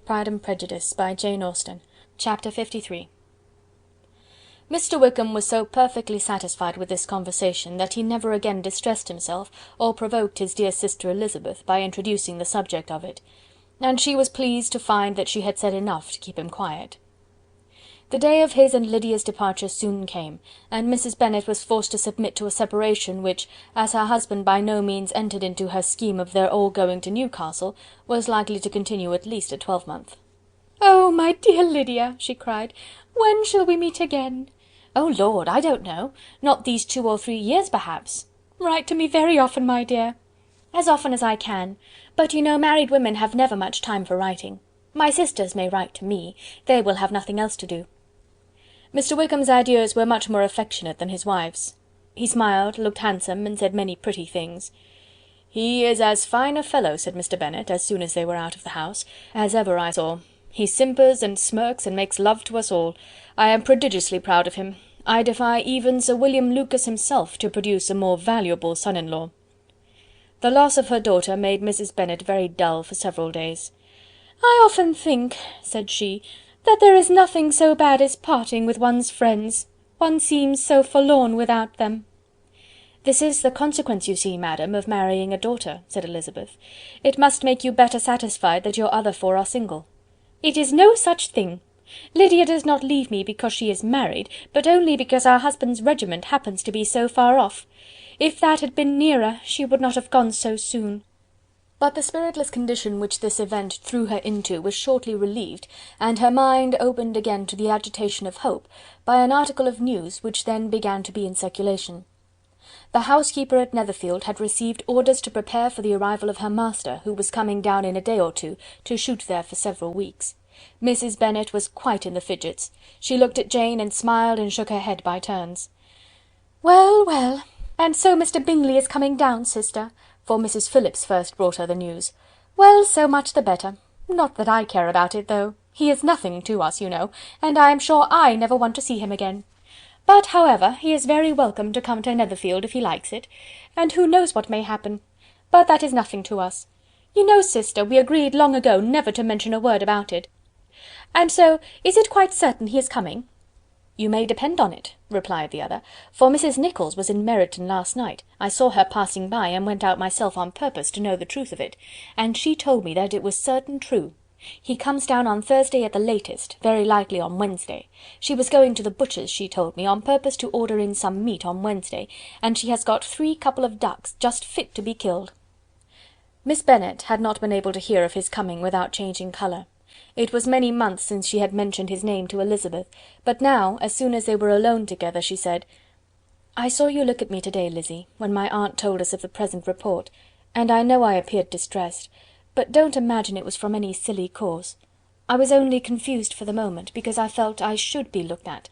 Pride and Prejudice by Jane Austen. Chapter 53. Mr. Wickham was so perfectly satisfied with this conversation that he never again distressed himself, or provoked his dear sister Elizabeth by introducing the subject of it, and she was pleased to find that she had said enough to keep him quiet. The day of his and Lydia's departure soon came, and Mrs. Bennet was forced to submit to a separation which, as her husband by no means entered into her scheme of their all going to Newcastle, was likely to continue at least a twelvemonth. "Oh, my dear Lydia," she cried, "when shall we meet again?" "Oh Lord, I don't know. Not these 2 or 3 years, perhaps." "Write to me very often, my dear." "As often as I can. But you know married women have never much time for writing. My sisters may write to me. They will have nothing else to do." Mr. Wickham's adieus were much more affectionate than his wife's. He smiled, looked handsome, and said many pretty things. "He is as fine a fellow," said Mr. Bennet, as soon as they were out of the house, "as ever I saw. He simpers and smirks and makes love to us all. I am prodigiously proud of him. I defy even Sir William Lucas himself to produce a more valuable son-in-law." The loss of her daughter made Mrs. Bennet very dull for several days. "I often think," said she, "that there is nothing so bad as parting with one's friends. One seems so forlorn without them." "This is the consequence, you see, madam, of marrying a daughter," said Elizabeth. "It must make you better satisfied that your other 4 are single." "It is no such thing. Lydia does not leave me because she is married, but only because our husband's regiment happens to be so far off. If that had been nearer, she would not have gone so soon." But the spiritless condition which this event threw her into was shortly relieved, and her mind opened again to the agitation of hope, by an article of news which then began to be in circulation. The housekeeper at Netherfield had received orders to prepare for the arrival of her master, who was coming down in a day or two, to shoot there for several weeks. Mrs. Bennet was quite in the fidgets. She looked at Jane, and smiled and shook her head by turns. "Well, well, and so Mr. Bingley is coming down, sister," for Mrs. Phillips first brought her the news. "Well, so much the better. Not that I care about it, though. He is nothing to us, you know, and I am sure I never want to see him again. But, however, he is very welcome to come to Netherfield if he likes it, and who knows what may happen? But that is nothing to us. You know, sister, we agreed long ago never to mention a word about it. And so, is it quite certain he is coming?" "You may depend on it," replied the other, "for Mrs. Nicholls was in Meryton last night. I saw her passing by, and went out myself on purpose to know the truth of it, and she told me that it was certain true. He comes down on Thursday at the latest, very likely on Wednesday. She was going to the butcher's, she told me, on purpose to order in some meat on Wednesday, and she has got 3 couple of ducks, just fit to be killed." Miss Bennet had not been able to hear of his coming without changing colour. It was many months since she had mentioned his name to Elizabeth, but now, as soon as they were alone together, she said, "I saw you look at me to-day, Lizzy, when my aunt told us of the present report, and I know I appeared distressed, but don't imagine it was from any silly cause. I was only confused for the moment, because I felt I should be looked at.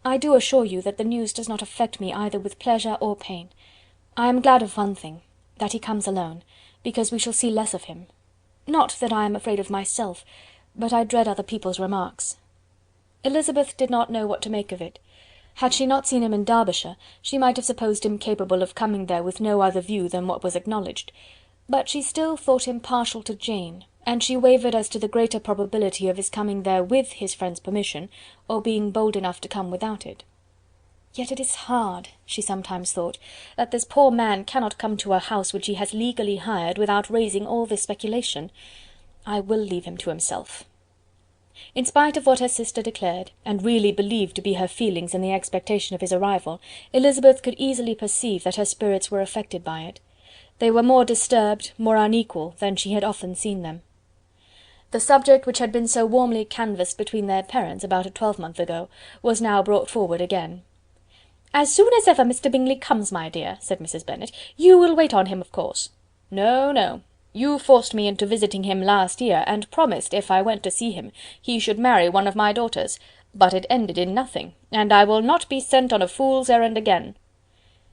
I do assure you that the news does not affect me either with pleasure or pain. I am glad of one thing, that he comes alone, because we shall see less of him. Not that I am afraid of myself, but I dread other people's remarks." Elizabeth did not know what to make of it. Had she not seen him in Derbyshire, she might have supposed him capable of coming there with no other view than what was acknowledged, but she still thought him partial to Jane, and she wavered as to the greater probability of his coming there with his friend's permission, or being bold enough to come without it. "Yet it is hard," she sometimes thought, "that this poor man cannot come to a house which he has legally hired without raising all this speculation. I will leave him to himself." In spite of what her sister declared, and really believed to be her feelings in the expectation of his arrival, Elizabeth could easily perceive that her spirits were affected by it. They were more disturbed, more unequal, than she had often seen them. The subject which had been so warmly canvassed between their parents about a twelvemonth ago, was now brought forward again. "As soon as ever Mr. Bingley comes, my dear," said Mrs. Bennet, "you will wait on him, of course." "No, no. You forced me into visiting him last year, and promised, if I went to see him, he should marry one of my daughters, but it ended in nothing, and I will not be sent on a fool's errand again."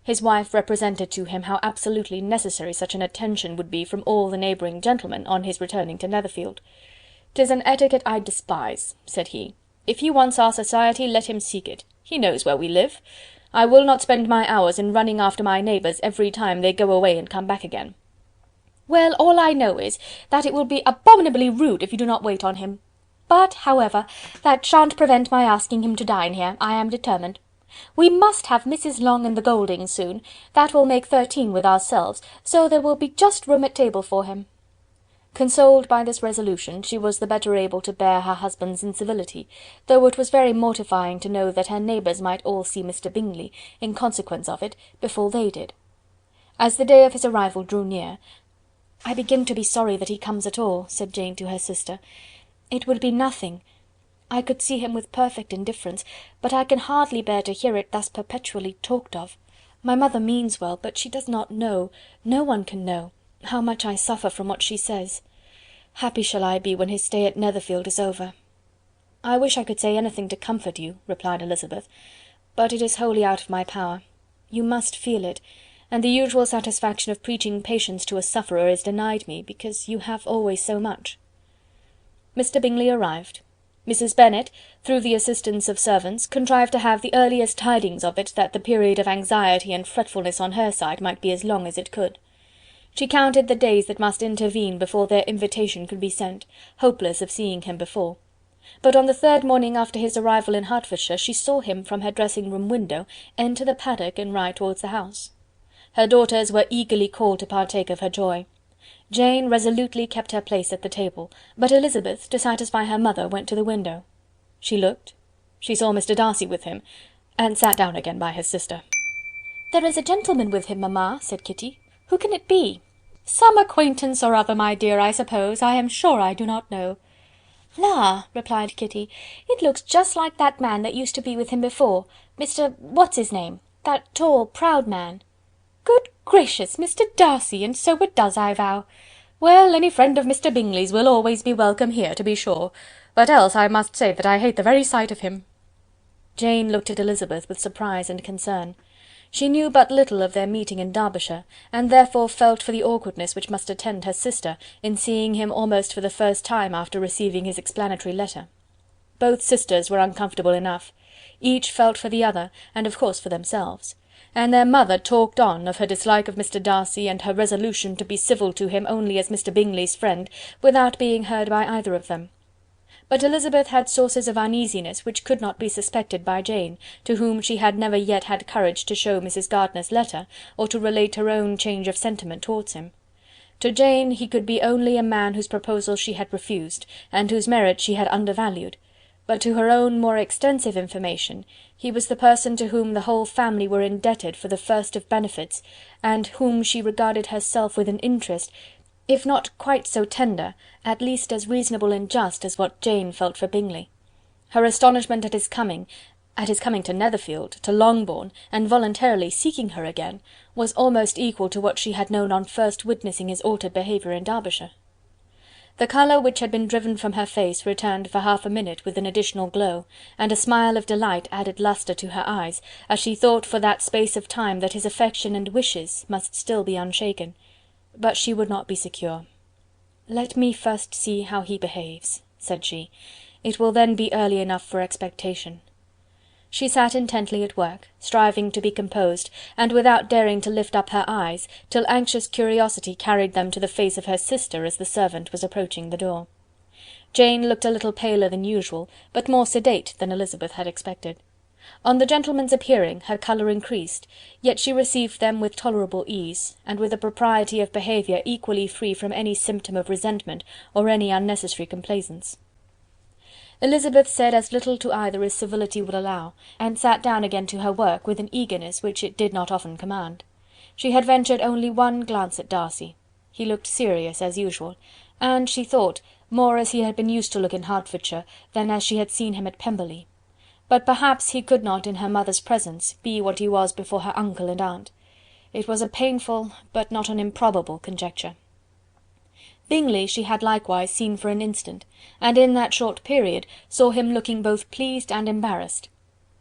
His wife represented to him how absolutely necessary such an attention would be from all the neighbouring gentlemen, on his returning to Netherfield. "'Tis an etiquette I despise," said he. "If he wants our society, let him seek it. He knows where we live. I will not spend my hours in running after my neighbours every time they go away and come back again." Well, all I know is, that it will be abominably rude if you do not wait on him. But, however, that shan't prevent my asking him to dine here, I am determined. We must have Mrs. Long and the Gouldings soon, that will make 13 with ourselves, so there will be just room at table for him." Consoled by this resolution, she was the better able to bear her husband's incivility, though it was very mortifying to know that her neighbours might all see Mr. Bingley, in consequence of it, before they did. As the day of his arrival drew near, "I begin to be sorry that he comes at all," said Jane to her sister. "It would be nothing. I could see him with perfect indifference, but I can hardly bear to hear it thus perpetually talked of. My mother means well, but she does not know, no one can know, how much I suffer from what she says. Happy shall I be when his stay at Netherfield is over." "I wish I could say anything to comfort you," replied Elizabeth, "but it is wholly out of my power. You must feel it, and the usual satisfaction of preaching patience to a sufferer is denied me, because you have always so much." Mr. Bingley arrived. Mrs. Bennet, through the assistance of servants, contrived to have the earliest tidings of it, that the period of anxiety and fretfulness on her side might be as long as it could. She counted the days that must intervene before their invitation could be sent, hopeless of seeing him before. But on the 3rd morning after his arrival in Hertfordshire, she saw him from her dressing-room window enter the paddock and ride towards the house. Her daughters were eagerly called to partake of her joy. Jane resolutely kept her place at the table, but Elizabeth, to satisfy her mother, went to the window. She looked, she saw Mr. Darcy with him, and sat down again by his sister. "There is a gentleman with him, mamma," said Kitty. "Who can it be?" "Some acquaintance or other, my dear, I suppose. I am sure I do not know." "La!" replied Kitty, "it looks just like that man that used to be with him before, Mr.—what's his name? That tall, proud man." "Good gracious! Mr. Darcy, and so it does, I vow. Well, any friend of Mr. Bingley's will always be welcome here, to be sure, but else I must say that I hate the very sight of him." Jane looked at Elizabeth with surprise and concern. She knew but little of their meeting in Derbyshire, and therefore felt for the awkwardness which must attend her sister in seeing him almost for the first time after receiving his explanatory letter. Both sisters were uncomfortable enough. Each felt for the other, and of course for themselves. And their mother talked on of her dislike of Mr. Darcy, and her resolution to be civil to him only as Mr. Bingley's friend, without being heard by either of them. But Elizabeth had sources of uneasiness which could not be suspected by Jane, to whom she had never yet had courage to show Mrs. Gardiner's letter, or to relate her own change of sentiment towards him. To Jane he could be only a man whose proposal she had refused, and whose merit she had undervalued, but to her own more extensive information, he was the person to whom the whole family were indebted for the first of benefits, and whom she regarded herself with an interest, if not quite so tender, at least as reasonable and just as what Jane felt for Bingley. Her astonishment at his coming to Netherfield, to Longbourn, and voluntarily seeking her again, was almost equal to what she had known on first witnessing his altered behaviour in Derbyshire. The colour which had been driven from her face returned for half a minute with an additional glow, and a smile of delight added lustre to her eyes, as she thought for that space of time that his affection and wishes must still be unshaken. But she would not be secure. "Let me first see how he behaves," said she. "It will then be early enough for expectation." She sat intently at work, striving to be composed, and without daring to lift up her eyes, till anxious curiosity carried them to the face of her sister as the servant was approaching the door. Jane looked a little paler than usual, but more sedate than Elizabeth had expected. On the gentlemen's appearing, her colour increased, yet she received them with tolerable ease, and with a propriety of behaviour equally free from any symptom of resentment or any unnecessary complaisance. Elizabeth said as little to either as civility would allow, and sat down again to her work with an eagerness which it did not often command. She had ventured only one glance at Darcy. He looked serious as usual, and, she thought, more as he had been used to look in Hertfordshire than as she had seen him at Pemberley. But perhaps he could not, in her mother's presence, be what he was before her uncle and aunt. It was a painful, but not an improbable conjecture. Bingley she had likewise seen for an instant, and in that short period saw him looking both pleased and embarrassed.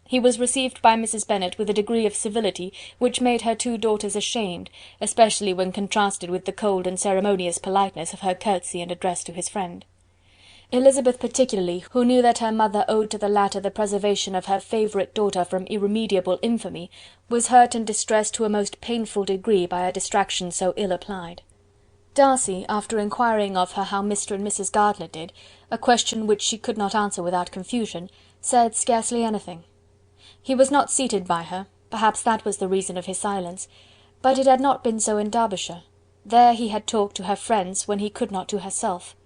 He was received by Mrs. Bennet with a degree of civility which made her two daughters ashamed, especially when contrasted with the cold and ceremonious politeness of her curtsy and address to his friend. Elizabeth particularly, who knew that her mother owed to the latter the preservation of her favourite daughter from irremediable infamy, was hurt and distressed to a most painful degree by a distraction so ill applied. Darcy, after inquiring of her how Mr. and Mrs. Gardiner did, a question which she could not answer without confusion, said scarcely anything. He was not seated by her, perhaps that was the reason of his silence, but it had not been so in Derbyshire. There he had talked to her friends when he could not to herself.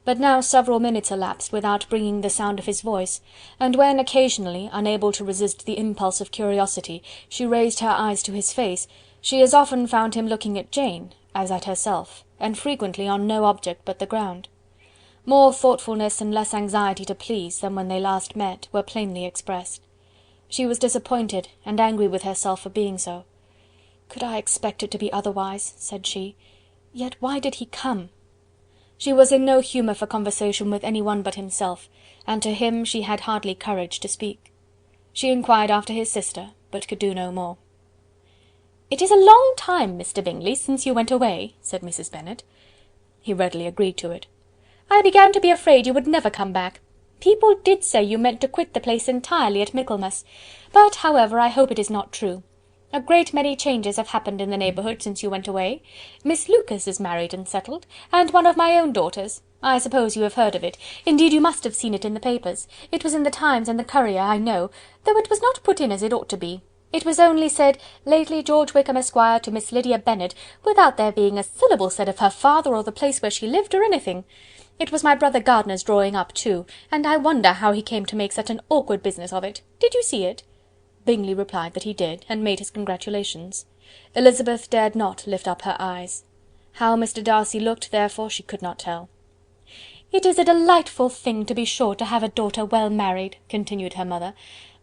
But now several minutes elapsed without bringing the sound of his voice, and when occasionally, unable to resist the impulse of curiosity, she raised her eyes to his face, she as often found him looking at Jane as at herself, and frequently on no object but the ground. More thoughtfulness and less anxiety to please than when they last met were plainly expressed. She was disappointed and angry with herself for being so. "Could I expect it to be otherwise?" said she. "Yet why did he come?" She was in no humour for conversation with any one but himself, and to him she had hardly courage to speak. She inquired after his sister, but could do no more. "It is a long time, Mr. Bingley, since you went away," said Mrs. Bennet. He readily agreed to it. "I began to be afraid you would never come back. People did say you meant to quit the place entirely at Michaelmas, but, however, I hope it is not true. A great many changes have happened in the neighbourhood since you went away. Miss Lucas is married and settled, and one of my own daughters. I suppose you have heard of it. Indeed you must have seen it in the papers. It was in the Times and the Courier, I know, though it was not put in as it ought to be. It was only said, 'Lately George Wickham, Esquire, to Miss Lydia Bennet,' without there being a syllable said of her father or the place where she lived, or anything. It was my brother Gardiner's drawing up too, and I wonder how he came to make such an awkward business of it. Did you see it?" Bingley replied that he did, and made his congratulations. Elizabeth dared not lift up her eyes. How Mr. Darcy looked, therefore, she could not tell. "It is a delightful thing, to be sure, to have a daughter well married," continued her mother,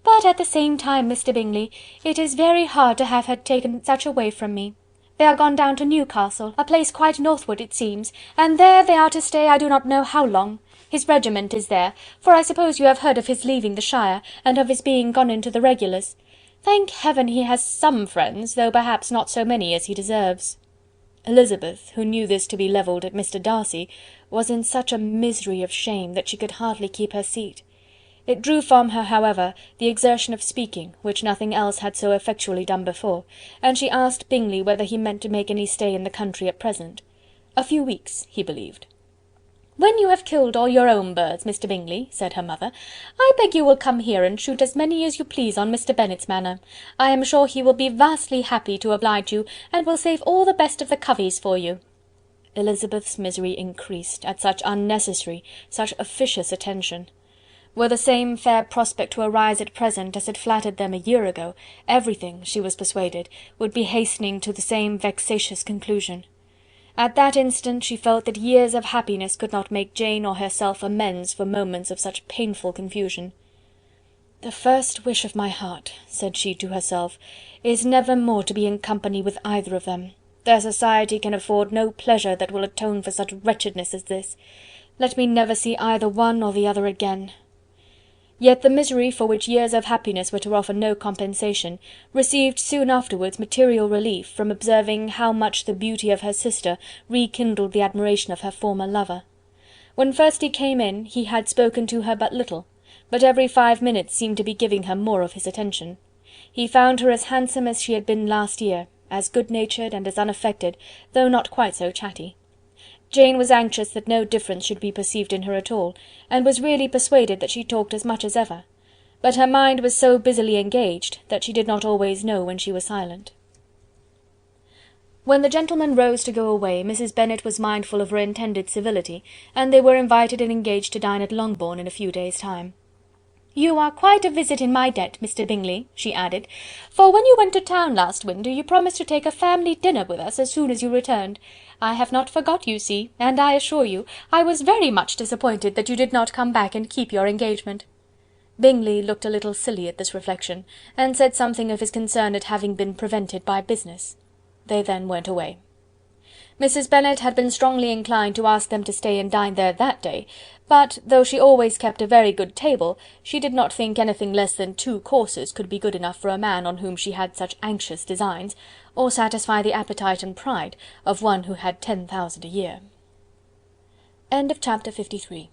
"but at the same time, Mr. Bingley, it is very hard to have her taken such away from me. They are gone down to Newcastle, a place quite northward it seems, and there they are to stay I do not know how long. His regiment is there, for I suppose you have heard of his leaving the shire, and of his being gone into the regulars. Thank heaven he has some friends, though perhaps not so many as he deserves." Elizabeth, who knew this to be levelled at Mr. Darcy, was in such a misery of shame that she could hardly keep her seat. It drew from her, however, the exertion of speaking, which nothing else had so effectually done before, and she asked Bingley whether he meant to make any stay in the country at present. A few weeks, he believed. "When you have killed all your own birds, Mr. Bingley," said her mother, "I beg you will come here and shoot as many as you please on Mr. Bennet's manor. I am sure he will be vastly happy to oblige you, and will save all the best of the coveys for you." Elizabeth's misery increased, at such unnecessary, such officious attention. Were the same fair prospect to arise at present as had flattered them a year ago, everything, she was persuaded, would be hastening to the same vexatious conclusion. At that instant she felt that years of happiness could not make Jane or herself amends for moments of such painful confusion. "The first wish of my heart," said she to herself, "is never more to be in company with either of them. Their society can afford no pleasure that will atone for such wretchedness as this. Let me never see either one or the other again." Yet the misery for which years of happiness were to offer no compensation, received soon afterwards material relief from observing how much the beauty of her sister rekindled the admiration of her former lover. When first he came in, he had spoken to her but little, but every 5 minutes seemed to be giving her more of his attention. He found her as handsome as she had been last year, as good-natured and as unaffected, though not quite so chatty. Jane was anxious that no difference should be perceived in her at all, and was really persuaded that she talked as much as ever, but her mind was so busily engaged that she did not always know when she was silent. When the gentlemen rose to go away, Mrs. Bennet was mindful of her intended civility, and they were invited and engaged to dine at Longbourn in a few days' time. "You are quite a visit in my debt, Mr. Bingley," she added, "for when you went to town last winter, you promised to take a family dinner with us as soon as you returned. I have not forgot, you see, and I assure you, I was very much disappointed that you did not come back and keep your engagement." Bingley looked a little silly at this reflection, and said something of his concern at having been prevented by business. They then went away. Mrs. Bennet had been strongly inclined to ask them to stay and dine there that day, but, though she always kept a very good table, she did not think anything less than 2 courses could be good enough for a man on whom she had such anxious designs, or satisfy the appetite and pride of one who had 10,000 a year. Chapter 53.